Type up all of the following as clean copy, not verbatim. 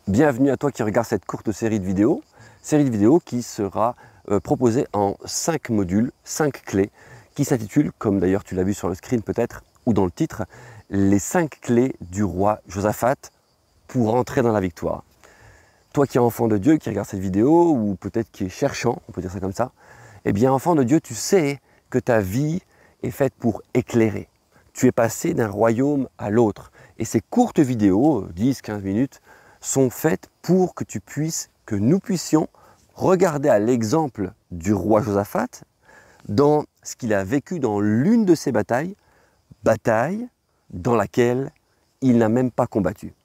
Bienvenue à toi qui regarde cette courte série de vidéos qui sera proposée en 5 modules, 5 clés, qui s'intitule, comme d'ailleurs tu l'as vu sur le screen peut-être, ou dans le titre, les 5 clés du roi Josaphat pour entrer dans la victoire. Toi qui es enfant de Dieu, qui regarde cette vidéo, ou peut-être qui est cherchant, on peut dire ça comme ça, eh bien enfant de Dieu, tu sais que ta vie est faite pour éclairer. Tu es passé d'un royaume à l'autre. Et ces courtes vidéos, 10-15 minutes, sont faites pour que nous puissions regarder à l'exemple du roi Josaphat dans ce qu'il a vécu dans l'une de ses bataille dans laquelle il n'a même pas combattu.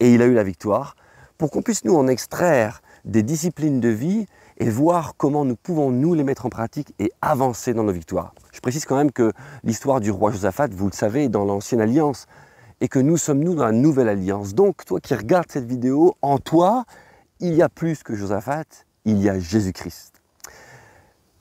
Et il a eu la victoire, pour qu'on puisse nous en extraire des disciplines de vie et voir comment nous pouvons nous les mettre en pratique et avancer dans nos victoires. Je précise quand même que l'histoire du roi Josaphat, vous le savez, est dans l'ancienne alliance, et que nous sommes dans la nouvelle alliance. Donc, toi qui regardes cette vidéo, en toi, il y a plus que Josaphat, il y a Jésus-Christ.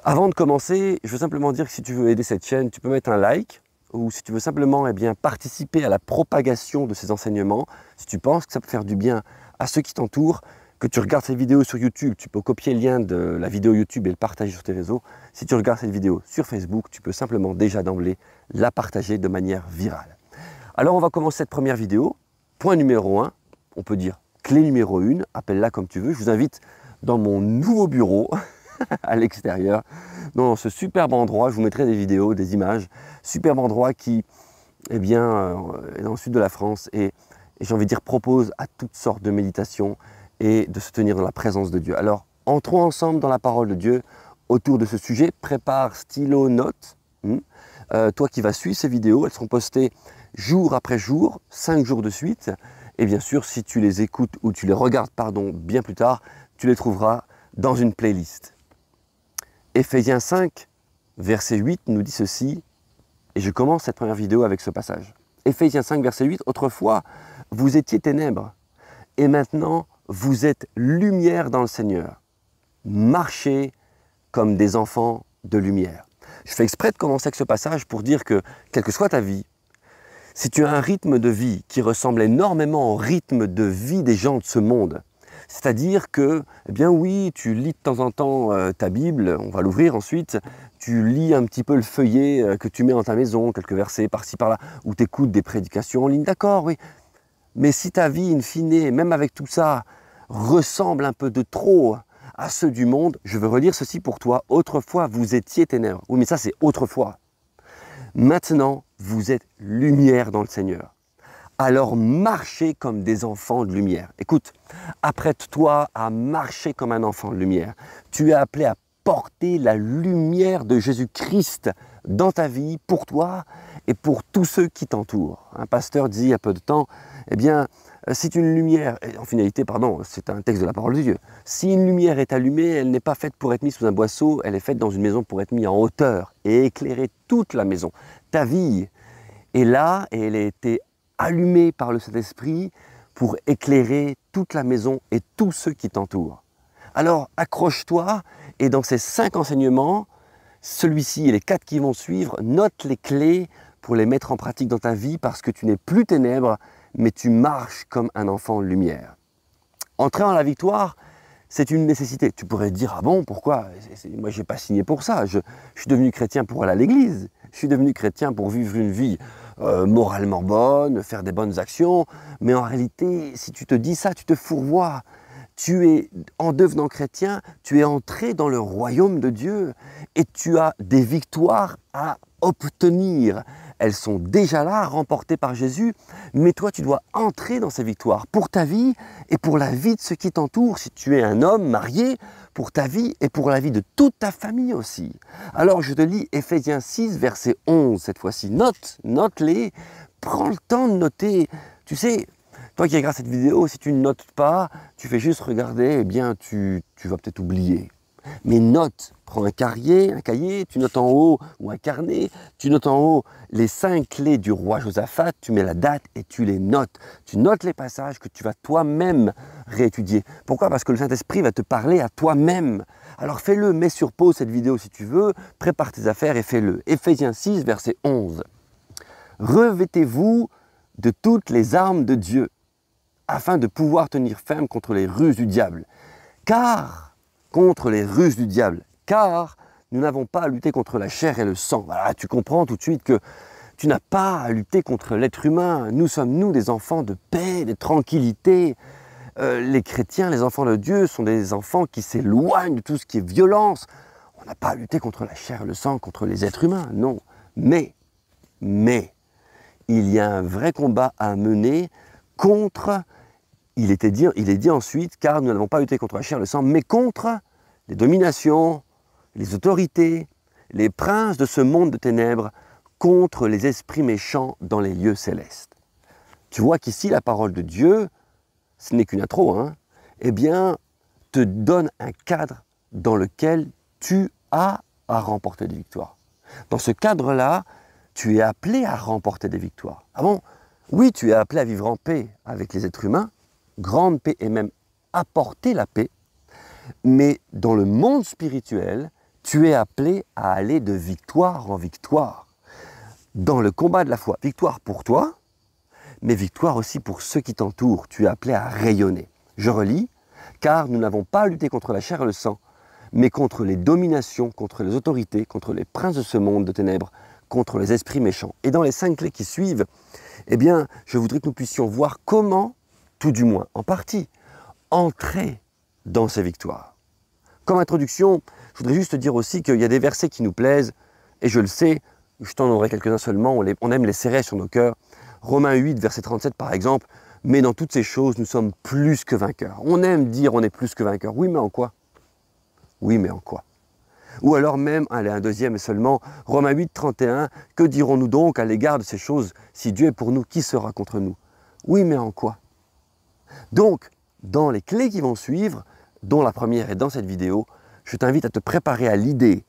Avant de commencer, je veux simplement dire que si tu veux aider cette chaîne, tu peux mettre un like, ou si tu veux simplement participer à la propagation de ces enseignements, si tu penses que ça peut faire du bien à ceux qui t'entourent, que tu regardes cette vidéo sur YouTube, tu peux copier le lien de la vidéo YouTube et le partager sur tes réseaux. Si tu regardes cette vidéo sur Facebook, tu peux simplement déjà d'emblée la partager de manière virale. Alors on va commencer cette première vidéo. Point numéro 1, on peut dire clé numéro 1, appelle-la comme tu veux. Je vous invite dans mon nouveau bureau, à l'extérieur, dans ce superbe endroit. Je vous mettrai des vidéos, des images. Superbe endroit qui est dans le sud de la France et j'ai envie de dire propose à toutes sortes de méditations et de se tenir dans la présence de Dieu. Alors entrons ensemble dans la parole de Dieu autour de ce sujet. Prépare stylo, notes. Toi qui vas suivre ces vidéos, elles seront postées jour après jour, 5 jours de suite. Et bien sûr, si tu les écoutes ou tu les regardes, bien plus tard, tu les trouveras dans une playlist. Éphésiens 5, verset 8 nous dit ceci, et je commence cette première vidéo avec ce passage. Éphésiens 5, verset 8, autrefois, vous étiez ténèbres, et maintenant, vous êtes lumière dans le Seigneur. Marchez comme des enfants de lumière. Je fais exprès de commencer avec ce passage pour dire que, quelle que soit ta vie, si tu as un rythme de vie qui ressemble énormément au rythme de vie des gens de ce monde, c'est-à-dire que, oui, tu lis de temps en temps ta Bible, on va l'ouvrir ensuite, tu lis un petit peu le feuillet que tu mets dans ta maison, quelques versets par-ci par-là, ou tu écoutes des prédications en ligne, d'accord, oui. Mais si ta vie, in fine, même avec tout ça, ressemble un peu de trop à ceux du monde, je veux relire ceci pour toi. Autrefois, vous étiez ténèbres. Oui, mais ça, c'est autrefois. Maintenant, vous êtes lumière dans le Seigneur. Alors marchez comme des enfants de lumière. Écoute, apprête-toi à marcher comme un enfant de lumière. Tu es appelé à porter la lumière de Jésus-Christ dans ta vie, pour toi et pour tous ceux qui t'entourent. Un pasteur dit il y a peu de temps, c'est une lumière, en finalité, c'est un texte de la parole de Dieu. Si une lumière est allumée, elle n'est pas faite pour être mise sous un boisseau, elle est faite dans une maison pour être mise en hauteur et éclairer toute la maison. Ta vie est là et elle a été allumée par le Saint-Esprit pour éclairer toute la maison et tous ceux qui t'entourent. Alors accroche-toi et dans ces 5 enseignements, celui-ci et les 4 qui vont suivre, note les clés pour les mettre en pratique dans ta vie parce que tu n'es plus ténèbres, mais tu marches comme un enfant de lumière. Entrer dans la victoire, c'est une nécessité. Tu pourrais te dire, ah bon, pourquoi? Moi, je n'ai pas signé pour ça. Je suis devenu chrétien pour aller à l'église. Je suis devenu chrétien pour vivre une vie moralement bonne, faire des bonnes actions. Mais en réalité, si tu te dis ça, tu te fourvoies. En devenant chrétien, tu es entré dans le royaume de Dieu et tu as des victoires à obtenir. Elles sont déjà là, remportées par Jésus, mais toi, tu dois entrer dans ces victoires pour ta vie et pour la vie de ceux qui t'entourent. Si tu es un homme marié, pour ta vie et pour la vie de toute ta famille aussi. Alors, je te lis Éphésiens 6, verset 11, cette fois-ci. Note-les, prends le temps de noter. Tu sais, toi qui regardes cette vidéo, si tu ne notes pas, tu fais juste regarder, tu vas peut-être oublier. Mais note, prends un cahier, tu notes en haut, ou un carnet, tu notes en haut les 5 clés du roi Josaphat, tu mets la date et tu les notes. Tu notes les passages que tu vas toi-même réétudier. Pourquoi? Parce que le Saint-Esprit va te parler à toi-même. Alors fais-le, mets sur pause cette vidéo si tu veux, prépare tes affaires et fais-le. Éphésiens 6, verset 11. Revêtez-vous de toutes les armes de Dieu afin de pouvoir tenir ferme contre les ruses du diable. Car, contre les ruses du diable, car nous n'avons pas à lutter contre la chair et le sang. Voilà, tu comprends tout de suite que tu n'as pas à lutter contre l'être humain. Nous sommes, nous, des enfants de paix, de tranquillité. Les chrétiens, les enfants de Dieu, sont des enfants qui s'éloignent de tout ce qui est violence. On n'a pas à lutter contre la chair et le sang, contre les êtres humains, non. Mais, il y a un vrai combat à mener contre, il est dit ensuite, car nous n'avons pas à lutter contre la chair et le sang, mais contre les dominations, les autorités, les princes de ce monde de ténèbres, contre les esprits méchants dans les lieux célestes. Tu vois qu'ici, la parole de Dieu, ce n'est qu'une intro, hein, eh bien, te donne un cadre dans lequel tu as à remporter des victoires. Dans ce cadre-là, tu es appelé à remporter des victoires. Ah bon? Oui, tu es appelé à vivre en paix avec les êtres humains, grande paix et même apporter la paix, mais dans le monde spirituel, tu es appelé à aller de victoire en victoire. Dans le combat de la foi, victoire pour toi, mais victoire aussi pour ceux qui t'entourent. Tu es appelé à rayonner. Je relis, car nous n'avons pas à lutter contre la chair et le sang, mais contre les dominations, contre les autorités, contre les princes de ce monde de ténèbres, contre les esprits méchants. Et dans les 5 clés qui suivent, eh bien, je voudrais que nous puissions voir comment, tout du moins en partie, entrer dans ces victoires. Comme introduction, je voudrais juste te dire aussi qu'il y a des versets qui nous plaisent, et je le sais, je t'en donnerai quelques-uns seulement, on aime les serrer sur nos cœurs. Romains 8, verset 37 par exemple, « Mais dans toutes ces choses, nous sommes plus que vainqueurs. » On aime dire on est plus que vainqueurs. Oui, mais en quoi? Oui, mais en quoi? Ou alors même, allez, un deuxième seulement, Romains 8, 31, « Que dirons-nous donc à l'égard de ces choses? Si Dieu est pour nous, qui sera contre nous? » Oui, mais en quoi? Donc, dans les clés qui vont suivre, dont la première est dans cette vidéo, je t'invite à te préparer à l'idée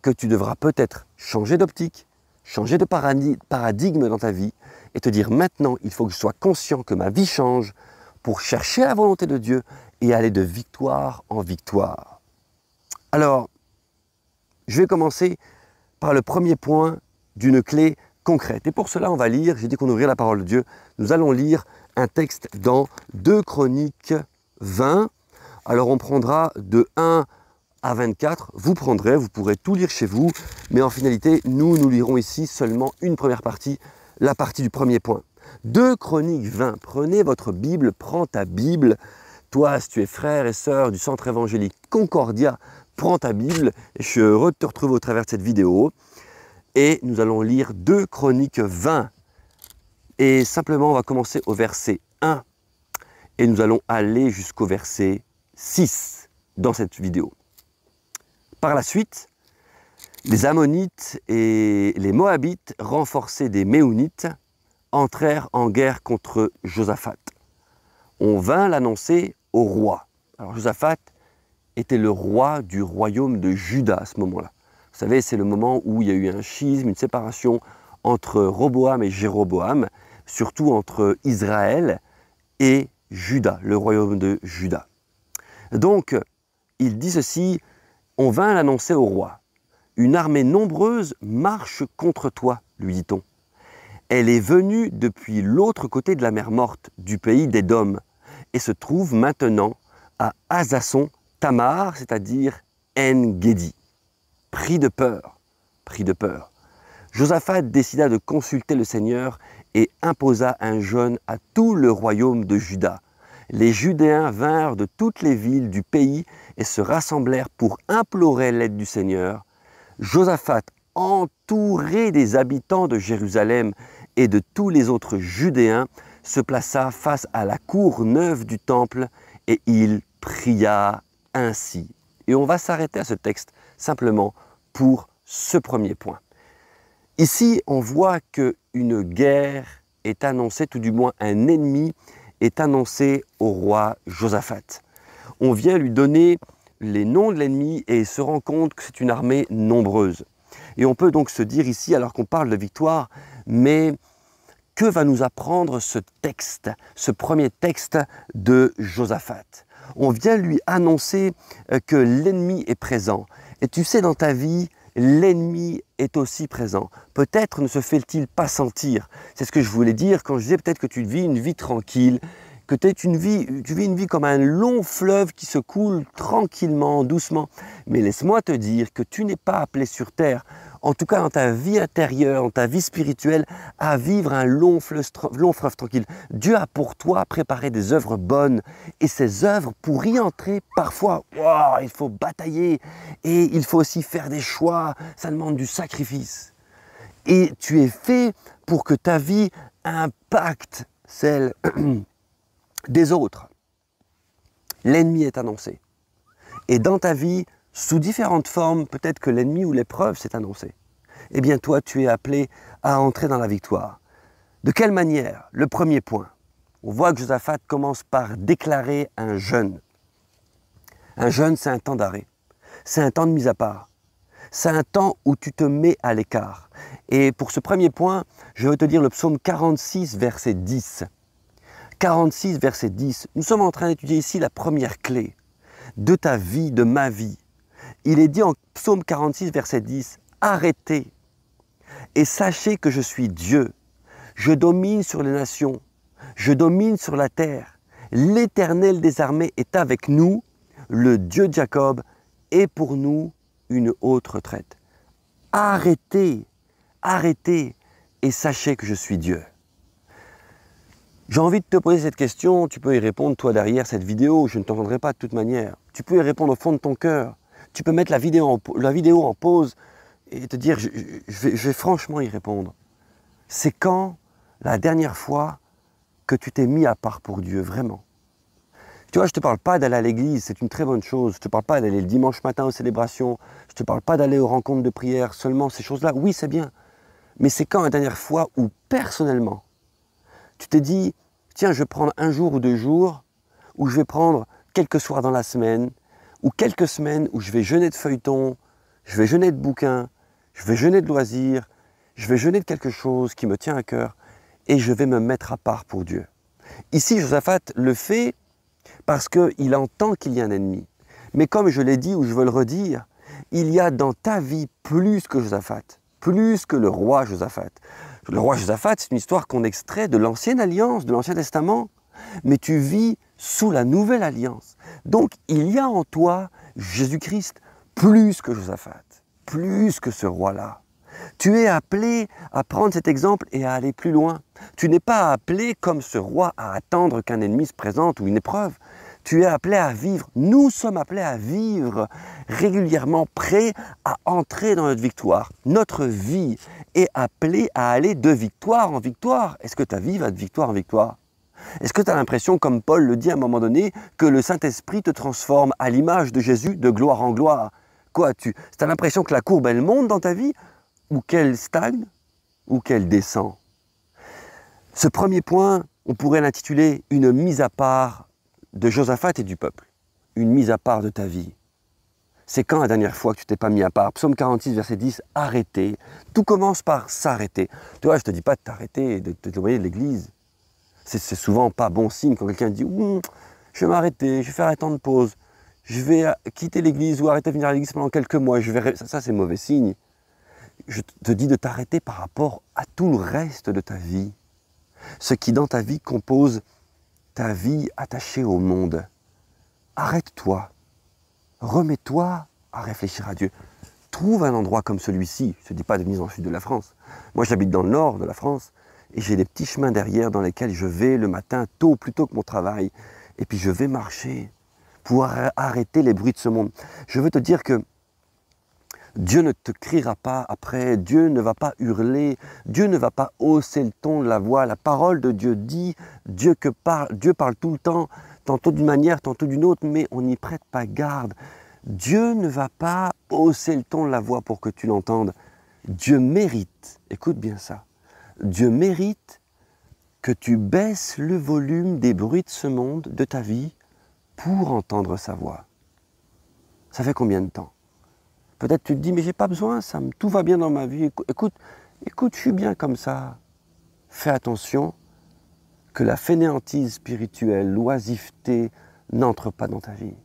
que tu devras peut-être changer d'optique, changer de paradigme dans ta vie et te dire maintenant, il faut que je sois conscient que ma vie change pour chercher la volonté de Dieu et aller de victoire en victoire. Alors, je vais commencer par le premier point d'une clé concrète. Et pour cela, on va lire, j'ai dit qu'on ouvrirait la parole de Dieu, nous allons lire un texte dans 2 Chroniques 20. Alors on prendra de 1 à 24, vous pourrez tout lire chez vous, mais en finalité, nous lirons ici seulement une première partie, la partie du premier point. 2 Chroniques 20, prenez votre Bible, prends ta Bible, toi, si tu es frère et sœur du centre évangélique Concordia, prends ta Bible, et je suis heureux de te retrouver au travers de cette vidéo, et nous allons lire 2 Chroniques 20, et simplement, on va commencer au verset 1, et nous allons aller jusqu'au verset 6 dans cette vidéo. Par la suite, les Ammonites et les Moabites, renforcés des Méunites, entrèrent en guerre contre Josaphat. On vint l'annoncer au roi. Alors Josaphat était le roi du royaume de Juda à ce moment-là. Vous savez, c'est le moment où il y a eu un schisme, une séparation entre Roboam et Jéroboam, surtout entre Israël et Juda, le royaume de Juda. Donc, il dit ceci, on vint l'annoncer au roi. Une armée nombreuse marche contre toi, lui dit-on. Elle est venue depuis l'autre côté de la mer Morte, du pays d'Édom, et se trouve maintenant à Hazazon Tamar, c'est-à-dire En-Gedi. Pris de peur, Josaphat décida de consulter le Seigneur et imposa un jeûne à tout le royaume de Juda. Les Judéens vinrent de toutes les villes du pays et se rassemblèrent pour implorer l'aide du Seigneur. Josaphat, entouré des habitants de Jérusalem et de tous les autres Judéens, se plaça face à la cour neuve du temple et il pria ainsi. Et on va s'arrêter à ce texte simplement pour ce premier point. Ici, on voit qu'une guerre est annoncée, tout du moins un ennemi est annoncé au roi Josaphat. On vient lui donner les noms de l'ennemi et il se rend compte que c'est une armée nombreuse. Et on peut donc se dire ici, alors qu'on parle de victoire, mais que va nous apprendre ce texte, ce premier texte de Josaphat? On vient lui annoncer que l'ennemi est présent. Et tu sais, dans ta vie, l'ennemi est aussi présent. Peut-être ne se fait-il pas sentir. C'est ce que je voulais dire quand je disais peut-être que tu vis une vie tranquille, que tu vis une vie comme un long fleuve qui se coule tranquillement, doucement. Mais laisse-moi te dire que tu n'es pas appelé sur terre, en tout cas dans ta vie intérieure, dans ta vie spirituelle, à vivre un long fleuve tranquille. Dieu a pour toi préparé des œuvres bonnes. Et ces œuvres, pour y entrer, parfois, wow, il faut batailler. Et il faut aussi faire des choix. Ça demande du sacrifice. Et tu es fait pour que ta vie impacte celle des autres. L'ennemi est annoncé. Et dans ta vie, sous différentes formes, peut-être que l'ennemi ou l'épreuve s'est annoncé. Eh bien toi, tu es appelé à entrer dans la victoire. De quelle manière? Le premier point. On voit que Josaphat commence par déclarer un jeûne. Un jeûne, c'est un temps d'arrêt. C'est un temps de mise à part. C'est un temps où tu te mets à l'écart. Et pour ce premier point, je veux te dire le psaume 46, verset 10. 46, verset 10. Nous sommes en train d'étudier ici la première clé de ta vie, de ma vie. Il est dit en psaume 46, verset 10, « Arrêtez et sachez que je suis Dieu. Je domine sur les nations, je domine sur la terre. L'Éternel des armées est avec nous, le Dieu de Jacob est pour nous une haute retraite. » Arrêtez, arrêtez et sachez que je suis Dieu. J'ai envie de te poser cette question, tu peux y répondre toi derrière cette vidéo, je ne t'entendrai pas de toute manière. Tu peux y répondre au fond de ton cœur. Tu peux mettre la vidéo en pause et te dire, je vais franchement y répondre. C'est quand la dernière fois que tu t'es mis à part pour Dieu, vraiment? Tu vois, je ne te parle pas d'aller à l'église, c'est une très bonne chose. Je ne te parle pas d'aller le dimanche matin aux célébrations. Je ne te parle pas d'aller aux rencontres de prière, seulement ces choses-là. Oui, c'est bien. Mais c'est quand la dernière fois où, personnellement, tu t'es dit, tiens, je vais prendre un jour ou 2 jours, ou je vais prendre quelques soirs dans la semaine, ou quelques semaines où je vais jeûner de feuilletons, je vais jeûner de bouquins, je vais jeûner de loisirs, je vais jeûner de quelque chose qui me tient à cœur, et je vais me mettre à part pour Dieu. Ici, Josaphat le fait parce qu'il entend qu'il y a un ennemi. Mais comme je l'ai dit, ou je veux le redire, il y a dans ta vie plus que Josaphat, plus que le roi Josaphat. Le roi Josaphat, c'est une histoire qu'on extrait de l'Ancienne Alliance, de l'Ancien Testament, mais tu vis sous la Nouvelle Alliance. Donc, il y a en toi Jésus-Christ plus que Josaphat, plus que ce roi-là. Tu es appelé à prendre cet exemple et à aller plus loin. Tu n'es pas appelé comme ce roi à attendre qu'un ennemi se présente ou une épreuve. Tu es appelé à vivre, nous sommes appelés à vivre régulièrement, prêts à entrer dans notre victoire. Notre vie est appelée à aller de victoire en victoire. Est-ce que ta vie va de victoire en victoire? Est-ce que tu as l'impression, comme Paul le dit à un moment donné, que le Saint-Esprit te transforme à l'image de Jésus de gloire en gloire? Quoi, tu as l'impression que la courbe, elle monte dans ta vie, ou qu'elle stagne, ou qu'elle descend? Ce premier point, on pourrait l'intituler « Une mise à part de Josaphat et du peuple ». Une mise à part de ta vie. C'est quand la dernière fois que tu t'es pas mis à part? Psaume 46, verset 10, « Arrêtez ». Tout commence par s'arrêter. Tu vois, je ne te dis pas de t'arrêter et de t'éloigner de l'église. C'est souvent pas bon signe quand quelqu'un dit « Je vais m'arrêter, je vais faire un temps de pause, je vais quitter l'église ou arrêter de venir à l'église pendant quelques mois. » Ça c'est mauvais signe. Je te dis de t'arrêter par rapport à tout le reste de ta vie. Ce qui dans ta vie compose ta vie attachée au monde. Arrête-toi. Remets-toi à réfléchir à Dieu. Trouve un endroit comme celui-ci. Je ne te dis pas de venir dans le sud de la France. Moi j'habite dans le nord de la France et j'ai des petits chemins derrière dans lesquels je vais le matin tôt, plus tôt que mon travail. Et puis je vais marcher pour arrêter les bruits de ce monde. Je veux te dire que Dieu ne te criera pas après, Dieu ne va pas hurler, Dieu ne va pas hausser le ton de la voix. La parole de Dieu dit, Dieu parle tout le temps, tantôt d'une manière, tantôt d'une autre, mais on n'y prête pas garde. Dieu ne va pas hausser le ton de la voix pour que tu l'entendes. Dieu mérite, écoute bien ça, Dieu mérite que tu baisses le volume des bruits de ce monde, de ta vie, pour entendre sa voix. Ça fait combien de temps? Peut-être tu te dis, mais j'ai pas besoin, tout va bien dans ma vie. Écoute, je suis bien comme ça. Fais attention que la fainéantise spirituelle, l'oisiveté, n'entre pas dans ta vie.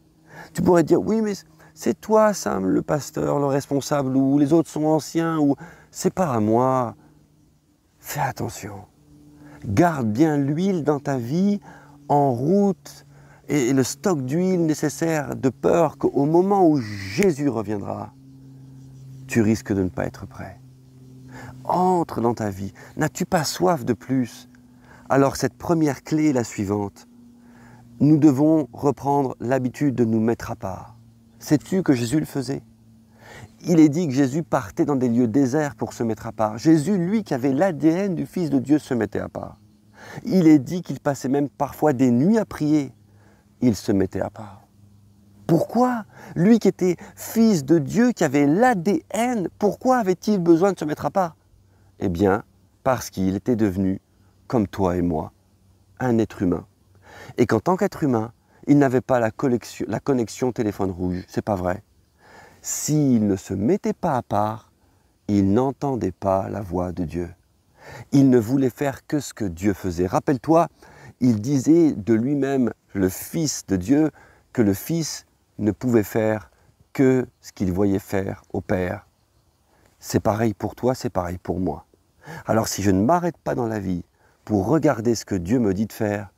Tu pourrais te dire, oui, mais c'est toi, Sam, le pasteur, le responsable, ou les autres sont anciens, ou c'est pas à moi. Fais attention. Garde bien l'huile dans ta vie en route et le stock d'huile nécessaire de peur qu'au moment où Jésus reviendra, tu risques de ne pas être prêt. Entre dans ta vie. N'as-tu pas soif de plus? Alors cette première clé est la suivante. Nous devons reprendre l'habitude de nous mettre à part. Sais-tu que Jésus le faisait? Il est dit que Jésus partait dans des lieux déserts pour se mettre à part. Jésus, lui qui avait l'ADN du Fils de Dieu, se mettait à part. Il est dit qu'il passait même parfois des nuits à prier. Il se mettait à part. Pourquoi? Lui qui était Fils de Dieu, qui avait l'ADN, pourquoi avait-il besoin de se mettre à part? Eh bien, parce qu'il était devenu, comme toi et moi, un être humain. Et qu'en tant qu'être humain, il n'avait pas la connexion téléphone rouge. C'est pas vrai. S'il ne se mettait pas à part, il n'entendait pas la voix de Dieu. Il ne voulait faire que ce que Dieu faisait. Rappelle-toi, il disait de lui-même, le Fils de Dieu, que le Fils ne pouvait faire que ce qu'il voyait faire au Père. C'est pareil pour toi, c'est pareil pour moi. Alors si je ne m'arrête pas dans la vie pour regarder ce que Dieu me dit de faire,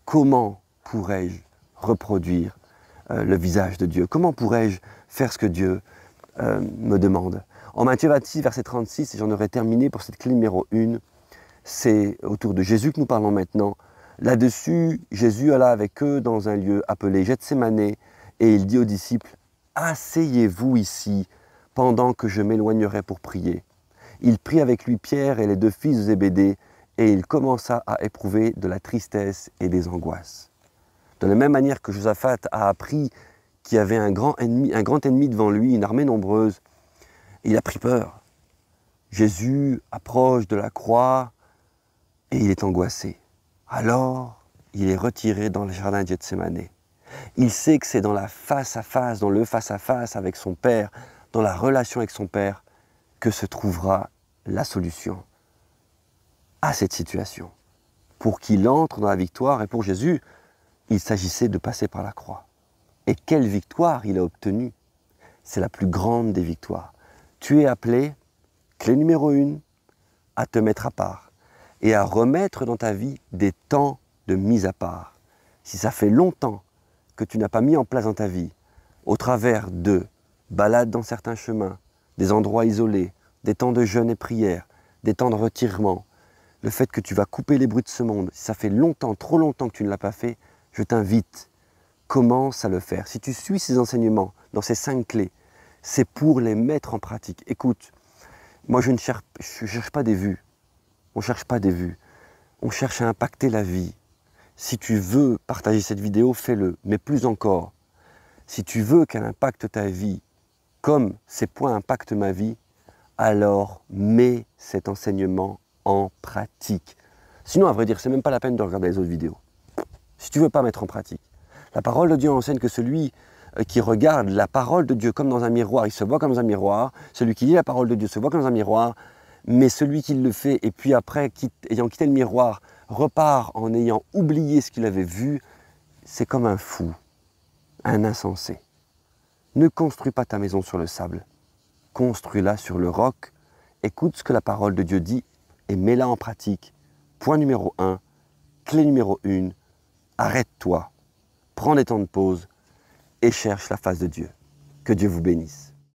comment pourrais-je reproduire le visage de Dieu? Comment pourrais-je faire ce que Dieu me demande? En Matthieu 26, verset 36, et j'en aurai terminé pour cette clé numéro 1, c'est autour de Jésus que nous parlons maintenant. Là-dessus, Jésus alla avec eux dans un lieu appelé Gethsémané, et il dit aux disciples, « Asseyez-vous ici, pendant que je m'éloignerai pour prier. » Il prit avec lui Pierre et les 2 fils de Zébédée, et il commença à éprouver de la tristesse et des angoisses. De la même manière que Josaphat a appris qu'il y avait un grand ennemi devant lui, une armée nombreuse, il a pris peur. Jésus approche de la croix et il est angoissé. Alors, il est retiré dans le jardin de Gethsémané. Il sait que c'est dans la face-à-face, dans le face-à-face avec son Père, dans la relation avec son Père, que se trouvera la solution à cette situation. Pour qu'il entre dans la victoire, et pour Jésus, il s'agissait de passer par la croix. Et quelle victoire il a obtenue? C'est la plus grande des victoires. Tu es appelé, clé numéro 1, à te mettre à part et à remettre dans ta vie des temps de mise à part. Si ça fait longtemps que tu n'as pas mis en place dans ta vie, au travers de balades dans certains chemins, des endroits isolés, des temps de jeûne et prière, des temps de retirement, le fait que tu vas couper les bruits de ce monde, si ça fait longtemps, trop longtemps que tu ne l'as pas fait, je t'invite, commence à le faire. Si tu suis ces enseignements dans ces 5 clés, c'est pour les mettre en pratique. Écoute, moi je ne cherche pas des vues, on ne cherche pas des vues, on cherche à impacter la vie. Si tu veux partager cette vidéo, fais-le, mais plus encore, si tu veux qu'elle impacte ta vie, comme ces points impactent ma vie, alors mets cet enseignement en pratique. Sinon, à vrai dire, c'est même pas la peine de regarder les autres vidéos. Si tu ne veux pas mettre en pratique. La parole de Dieu enseigne que celui qui regarde la parole de Dieu comme dans un miroir, il se voit comme dans un miroir. Celui qui lit la parole de Dieu se voit comme dans un miroir. Mais celui qui le fait, et puis après, ayant quitté le miroir, repart en ayant oublié ce qu'il avait vu, c'est comme un fou, un insensé. Ne construis pas ta maison sur le sable. Construis-la sur le roc. Écoute ce que la parole de Dieu dit et mets-la en pratique. Point numéro 1, clé numéro 1, arrête-toi, prends des temps de pause et cherche la face de Dieu. Que Dieu vous bénisse.